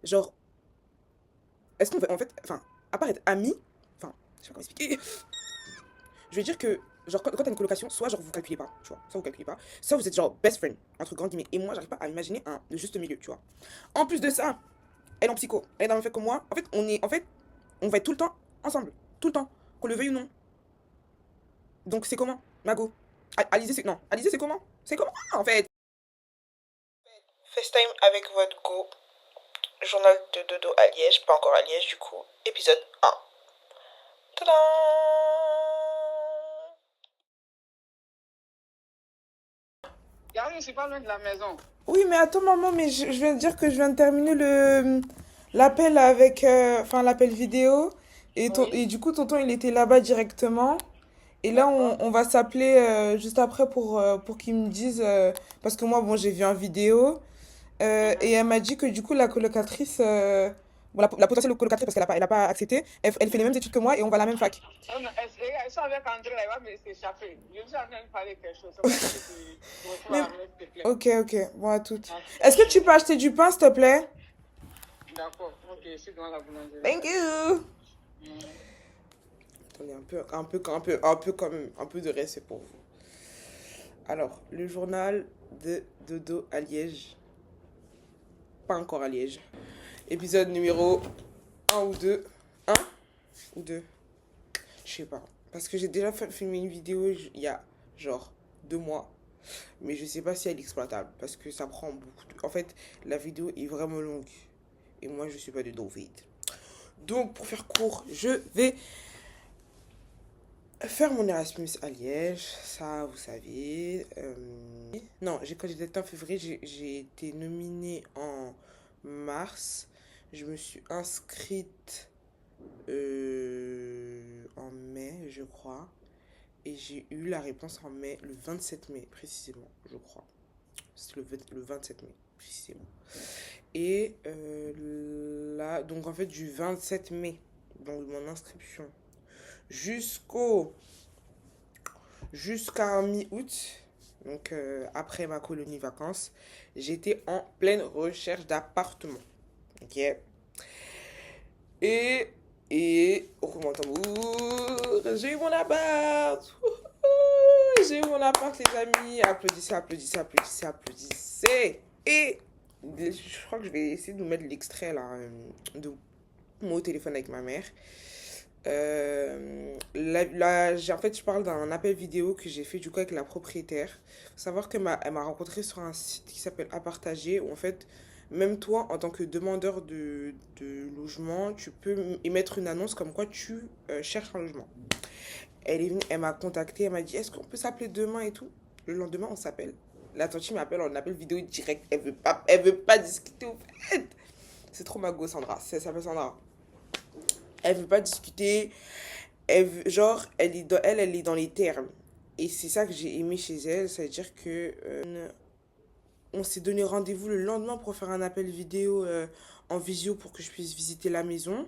Genre, est-ce qu'on va, en fait, enfin, à part être amis, enfin, je sais pas comment expliquer. Je veux dire que, genre, quand t'as une colocation, soit genre vous calculez pas, tu vois, soit vous calculez pas, soit vous êtes genre best friend, entre grands guillemets. Et moi, j'arrive pas à imaginer un le juste milieu, tu vois. En plus de ça, elle est en psycho, elle est dans le même fait que moi. En fait, on va être tout le temps ensemble, tout le temps, qu'on le veuille ou non. Donc c'est comment, Mago? Alizé, c'est non, Alizé, c'est comment? C'est comment en fait? FaceTime avec votre go. Journal de dodo à Liège, pas encore à Liège du coup. Épisode 1. Tadam. Gary, c'est pas loin de la maison. Oui, mais attends, maman, mais je viens de dire que je viens de terminer l'appel avec, enfin, l'appel vidéo. Oui, Et du coup, tonton, il était là-bas directement. Et là, d'accord. on va s'appeler juste après pour qu'il me dise, parce que moi, bon, j'ai vu en vidéo. Et Mhm. elle m'a dit que du coup, la colocatrice, bon, la potentielle colocatrice, parce qu'elle a pas accepté, elle fait les mêmes études que moi et on va à la même fac. Oh non, elle sont avec André, là, il va me s'échapper. Je suis en train de parler quelque chose. C'est pour ça que tu retrouves Mais, à la maison, s'il te plaît. ok, ok, bon, à toutes. Ah, Est-ce que tu peux acheter du pain, s'il te plaît? d'accord, ok, je suis dans la boulangerie. Thank you! Mhm. Attendez, un peu de respect pour vous. Alors, le journal de Dodo à Liège. Pas encore à Liège. Épisode numéro un ou 2. Un ou 2. Je sais pas. Parce que j'ai déjà filmé une vidéo il y a genre 2 mois. Mais je sais pas si elle est exploitable. Parce que ça prend beaucoup. En fait, la vidéo est vraiment longue. Et moi, je suis pas de David. Donc, pour faire court, je vais faire mon Erasmus à Liège. Ça, vous savez. Non, quand j'étais en février, j'ai été nominée en mars. Je me suis inscrite en mai, je crois. Et j'ai eu la réponse en mai, le 27 mai, précisément, je crois. C'est le 27 mai, précisément. Et là, donc en fait, du 27 mai, donc mon inscription, jusqu'au jusqu'à mi-août, donc après ma colonie vacances, j'étais en pleine recherche d'appartement. Ok. Et, roulement de tambour, j'ai eu mon appart. Wouhou, j'ai eu mon appart, les amis. Applaudissez, applaudissez, applaudissez, applaudissez. Et je crois que je vais essayer de vous mettre l'extrait là, de mon téléphone avec ma mère. En fait, je parle d'un appel vidéo que j'ai fait du coup avec la propriétaire. Faut savoir elle m'a rencontré sur un site qui s'appelle Apartager, où en fait, même toi, en tant que demandeur de logement, tu peux émettre une annonce comme quoi tu cherches un logement. Elle est venue, elle m'a contacté, elle m'a dit, est-ce qu'on peut s'appeler demain et tout? Le lendemain, on s'appelle. La tante m'appelle en appel vidéo direct. Elle veut pas discuter au fait. C'est trop ma go, Sandra. Ça s'appelle Sandra. Elle veut pas discuter. Genre, elle est dans les termes. Et c'est ça que j'ai aimé chez elle. C'est-à-dire que on s'est donné rendez-vous le lendemain pour faire un appel vidéo en visio pour que je puisse visiter la maison.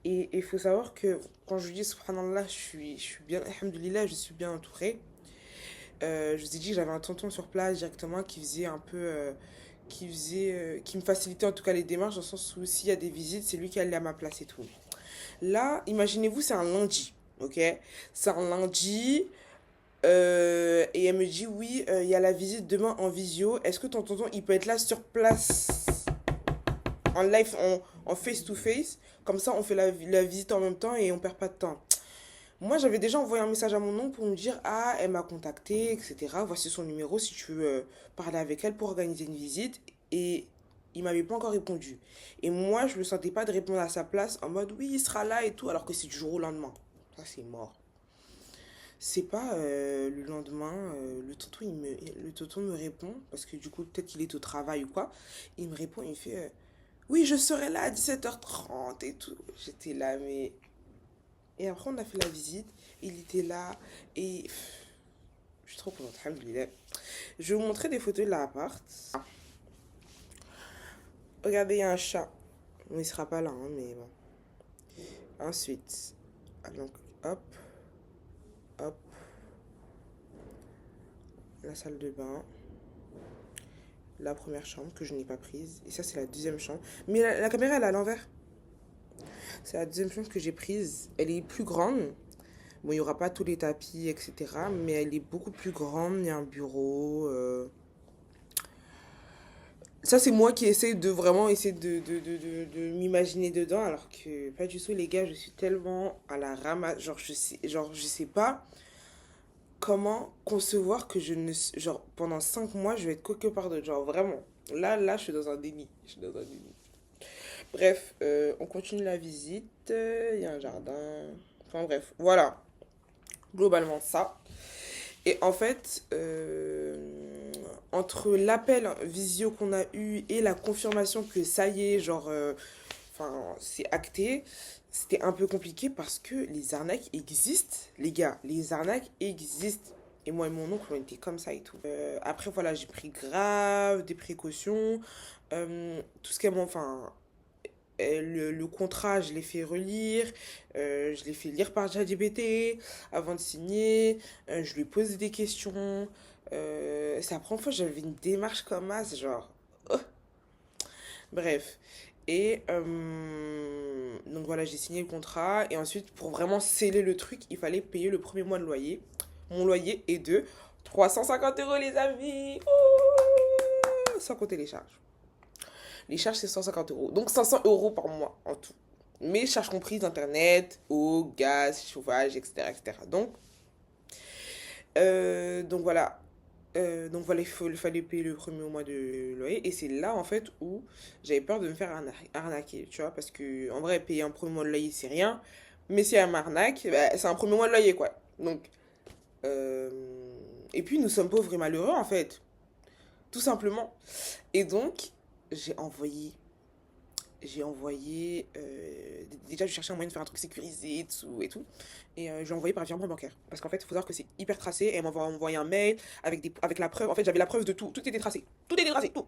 Et il faut savoir que quand je lui dis subhanallah, je suis bien, alhamdoulilah, je suis bien entourée. Je vous ai dit que j'avais un tonton sur place directement qui faisait un peu. Qui me facilitait en tout cas les démarches dans le sens où s'il y a des visites, c'est lui qui allait à ma place et tout. Là, imaginez-vous, c'est un lundi, ok? C'est un lundi, et elle me dit, oui, il y a la visite demain en visio. Est-ce que ton tonton, il peut être là sur place, en live, en face-to-face? Comme ça, on fait la visite en même temps et on perd pas de temps. Moi, j'avais déjà envoyé un message à mon oncle pour me dire, ah, elle m'a contacté, etc. Voici son numéro si tu veux parler avec elle pour organiser une visite. Et il m'avait pas encore répondu. Et moi, je me sentais pas de répondre à sa place en mode, oui, il sera là et tout, alors que c'est du jour au lendemain. Ça, c'est mort. C'est pas le lendemain, le tonton me répond, parce que du coup, peut-être qu'il est au travail ou quoi. Il me répond, il me fait, oui, je serai là à 17h30 et tout. J'étais là, mais et après, on a fait la visite. Il était là. Et je suis trop contente. Alhamdoulilah. Je vais vous montrer des photos de l'appart. Regardez, il y a un chat. Bon, il sera pas là, hein, mais bon. Ensuite, donc, hop, hop, la salle de bain. la première chambre que je n'ai pas prise. Et ça, c'est la deuxième chambre. Mais la caméra, elle est à l'envers. C'est la deuxième chambre que j'ai prise. Elle est plus grande. Bon, il n'y aura pas tous les tapis, etc. Mais elle est beaucoup plus grande. Il y a un bureau. Ça, c'est moi qui essaie de vraiment essayer de m'imaginer dedans. Alors que pas du tout, les gars. Je suis tellement à la ramasse. Genre, je sais pas comment concevoir que je ne... Genre, pendant 5 mois, je vais être quelque part d'autre. Genre, vraiment. Là, je suis dans un déni. Je suis dans un déni. Bref, on continue la visite. Il y a un jardin. Enfin, bref. Voilà. Globalement, ça. Et en fait, entre l'appel visio qu'on a eu et la confirmation que ça y est, genre, enfin, c'est acté, c'était un peu compliqué parce que les arnaques existent, les gars, les arnaques existent. Et moi et mon oncle, on était comme ça et tout. Après, voilà, j'ai pris grave des précautions. Tout ce qu'elle m'a... Enfin, le contrat, je l'ai fait relire, je l'ai fait lire par ChatGPT avant de signer, je lui ai posé des questions. C'est la première fois que j'avais une démarche comme ça, genre. Oh. Bref. Et donc voilà, j'ai signé le contrat. Et ensuite, pour vraiment sceller le truc, il fallait payer le premier mois de loyer. Mon loyer est de 350 €, les amis. Oh, sans compter les charges. Les charges, c'est 150 €. Donc 500 € par mois en tout. Mais charges comprises, internet, eau, gaz, chauffage, etc. etc. Donc voilà. Il fallait payer le premier mois de loyer. Et c'est là, en fait, où j'avais peur de me faire arnaquer, tu vois. Parce que, en vrai, payer un premier mois de loyer, c'est rien. Mais si elle m'arnaque, bah, c'est un premier mois de loyer, quoi. Donc, euh, et puis, nous sommes pauvres et malheureux, en fait. Tout simplement. Et donc, j'ai envoyé déjà, je cherchais un moyen de faire un truc sécurisé et tout. Et j'ai envoyé par virement bancaire. Parce qu'en fait, il faut savoir que c'est hyper tracé. Et elle m'a envoyé un mail avec la preuve. En fait, j'avais la preuve de tout. Tout était tracé. Tout était tracé, tout.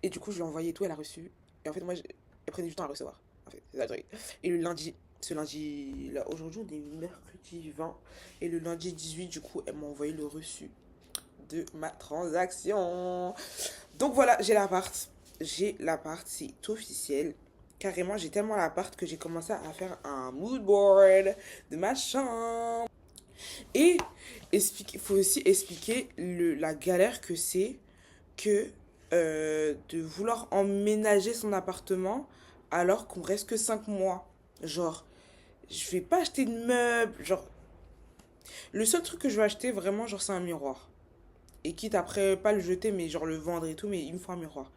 Et du coup, je lui ai envoyé tout, elle a reçu. Et en fait, moi, elle prenait du temps à recevoir. En fait, c'est ça le truc. Et le lundi, ce lundi, là, aujourd'hui, on est mercredi 20. Et le lundi 18, du coup, elle m'a envoyé le reçu de ma transaction. Donc voilà, j'ai l'appart. J'ai l'appart, c'est officiel. Carrément, j'ai tellement l'appart que j'ai commencé à faire un mood board de ma chambre. Et il faut aussi expliquer la galère que c'est que de vouloir emménager son appartement alors qu'on reste que 5 mois. Genre, je vais pas acheter de meubles. Genre, le seul truc que je vais acheter vraiment, genre, c'est un miroir. Et quitte après, pas le jeter, mais genre le vendre et tout, mais il me faut un miroir.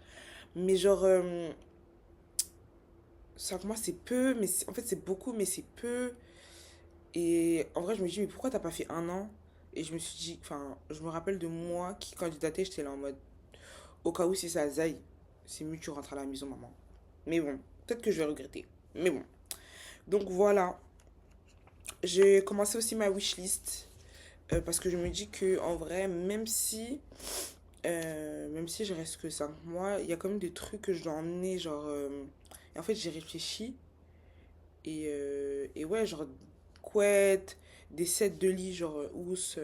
Mais genre, 5 mois, c'est peu, mais en fait, c'est beaucoup, mais c'est peu. Et en vrai, je me dis, mais pourquoi t'as pas fait 1 an? Et je me suis dit, enfin, je me rappelle de moi qui candidatait, j'étais là en mode, au cas où si ça zaille, c'est mieux que tu rentres à la maison, maman. Mais bon, peut-être que je vais regretter. Mais bon. Donc voilà, j'ai commencé aussi ma wishlist. Parce que je me dis que en vrai, même si je reste que 5 mois, il y a quand même des trucs que je dois emmener, genre... et en fait, j'ai réfléchi. Et ouais, genre, couette, des sets de lit, genre housse,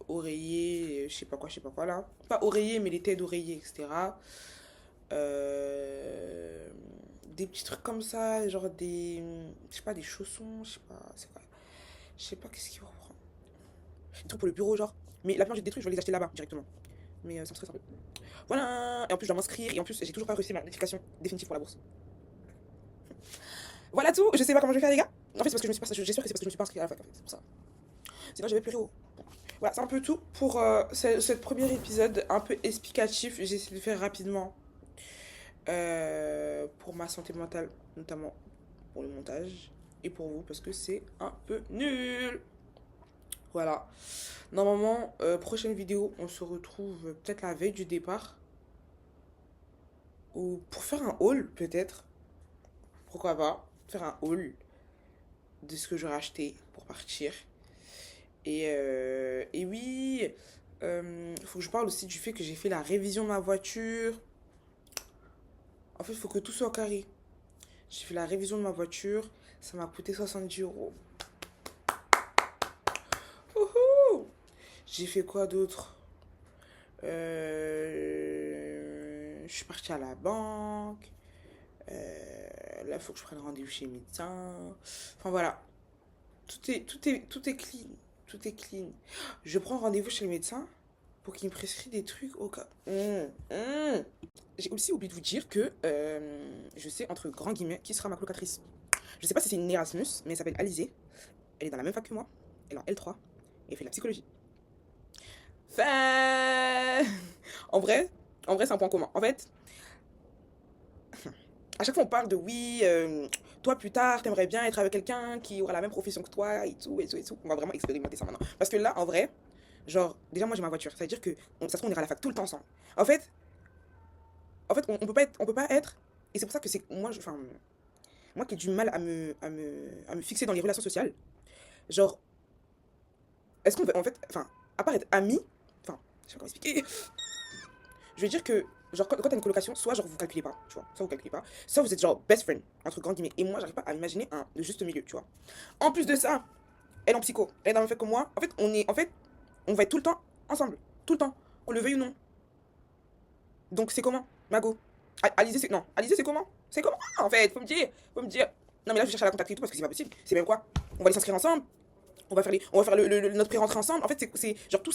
oreiller, je sais pas quoi là. Pas oreiller, mais les têtes d'oreiller, etc. Des petits trucs comme ça, genre je sais pas, des chaussons, je sais pas, c'est quoi. Je sais pas qu'est-ce qu'il faut prendre. Des trucs pour le bureau, genre. Mais la plupart des trucs, je vais les acheter là-bas, directement. Mais ça me stresse un peu. Voilà. Et en plus, je dois m'inscrire. Et en plus, j'ai toujours pas reçu ma notification définitive pour la bourse. Voilà tout. Je sais pas comment je vais faire, les gars. En fait, c'est parce que je me suis pas... J'espère que c'est parce que je me suis pas inscrite à la fac, en fait. C'est pour ça. Sinon, je vais pleurer. Voilà, c'est un peu tout pour ce premier épisode un peu explicatif. J'ai essayé de faire rapidement pour ma santé mentale, notamment pour le montage. Et pour vous, parce que c'est un peu nul. Voilà. Normalement, prochaine vidéo, on se retrouve peut-être la veille du départ. Ou pour faire un haul, peut-être. Pourquoi pas. Faire un haul de ce que j'aurais acheté pour partir. Et oui, il faut que je parle aussi du fait que j'ai fait la révision de ma voiture. En fait, il faut que tout soit carré. J'ai fait la révision de ma voiture. Ça m'a coûté 70 €. J'ai fait quoi d'autre? Je suis partie à la banque. Là, il faut que je prenne rendez-vous chez le médecin. Enfin voilà, tout est clean. Tout est clean. Je prends rendez-vous chez le médecin pour qu'il me prescrit des trucs au cas. J'ai aussi oublié de vous dire que je sais, entre grands guillemets, qui sera ma colocatrice. Je sais pas si c'est une Erasmus, mais elle s'appelle Alizée. Elle est dans la même fac que moi. Elle est en L3. Et elle fait de la psychologie. Enfin... en vrai, c'est un point commun. En fait, à chaque fois, on parle de oui, toi plus tard, t'aimerais bien être avec quelqu'un qui aura la même profession que toi et tout, et tout, et tout. On va vraiment expérimenter ça maintenant. Parce que là, en vrai, genre, déjà, moi j'ai ma voiture. Ça veut dire que ça se trouve, on ira à la fac tout le temps ensemble. En fait, on peut pas être, et c'est pour ça que c'est, enfin, moi qui ai du mal à me fixer dans les relations sociales, genre, est-ce qu'on veut, en fait, enfin, à part être amis, enfin, je sais pas comment expliquer, je veux dire que, genre, quand t'as une colocation, soit genre vous calculez pas, tu vois, soit vous calculez pas, soit vous êtes genre best friend, entre grands guillemets, et moi j'arrive pas à imaginer le juste milieu, tu vois. En plus de ça, elle est en psycho, elle est dans le fait que moi, en fait, on va être tout le temps ensemble, tout le temps, on le veuille ou non. Donc c'est comment, Mago? Alizé, c'est, non, Alizé, c'est comment? C'est comment, en fait, faut me dire. Non mais là je vais chercher à la contacter et tout parce que c'est pas possible, c'est même quoi? On va les s'inscrire ensemble, on va faire notre pré-rentrée ensemble, en fait, c'est genre tout,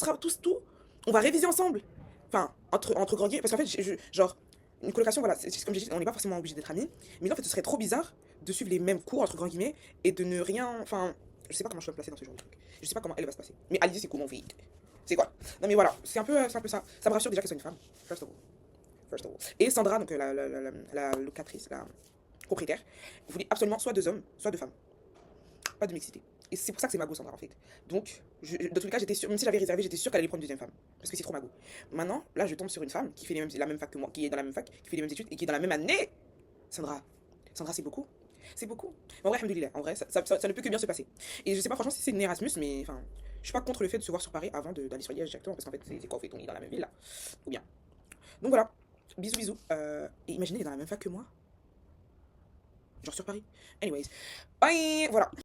on va réviser ensemble. Enfin, entre grands guillemets, parce qu'en fait, genre, une colocation, voilà, c'est comme j'ai dit, on n'est pas forcément obligé d'être amis, mais en fait, ce serait trop bizarre de suivre les mêmes cours, entre grands guillemets, et de ne rien. Enfin, je sais pas comment je vais me placer dans ce genre de truc. Je sais pas comment elle va se passer. Mais Alizé, c'est comment on fait? C'est quoi? Non, mais voilà, c'est un peu ça. Ça me rassure déjà qu'elle soit une femme, first of all. First of all. Et Sandra, donc la locatrice, la propriétaire, voulait absolument soit deux hommes, soit deux femmes. Pas de mixité. Et c'est pour ça que c'est Mago Sandra en fait. Donc, dans tous les cas, j'étais sûre, même si j'avais réservé, j'étais sûre qu'elle allait prendre une deuxième femme. Parce que c'est trop Mago. Maintenant, là, je tombe sur une femme qui fait la même fac que moi, qui est dans la même fac, qui fait les mêmes études et qui est dans la même année. Sandra. Sandra, c'est beaucoup. C'est beaucoup. Mais en vrai, alhamdoulilah, en vrai, ça ne peut que bien se passer. Et je sais pas franchement si c'est une Erasmus, mais enfin, je suis pas contre le fait de se voir sur Paris avant d'aller sur Liège directement, parce qu'en fait, c'est quoi, on fait, on est dans la même ville là. Ou bien. Donc voilà. Bisous, bisous. Et imaginez, elle est dans la même fac que moi. Genre sur Paris. Anyways. Bye. Voilà.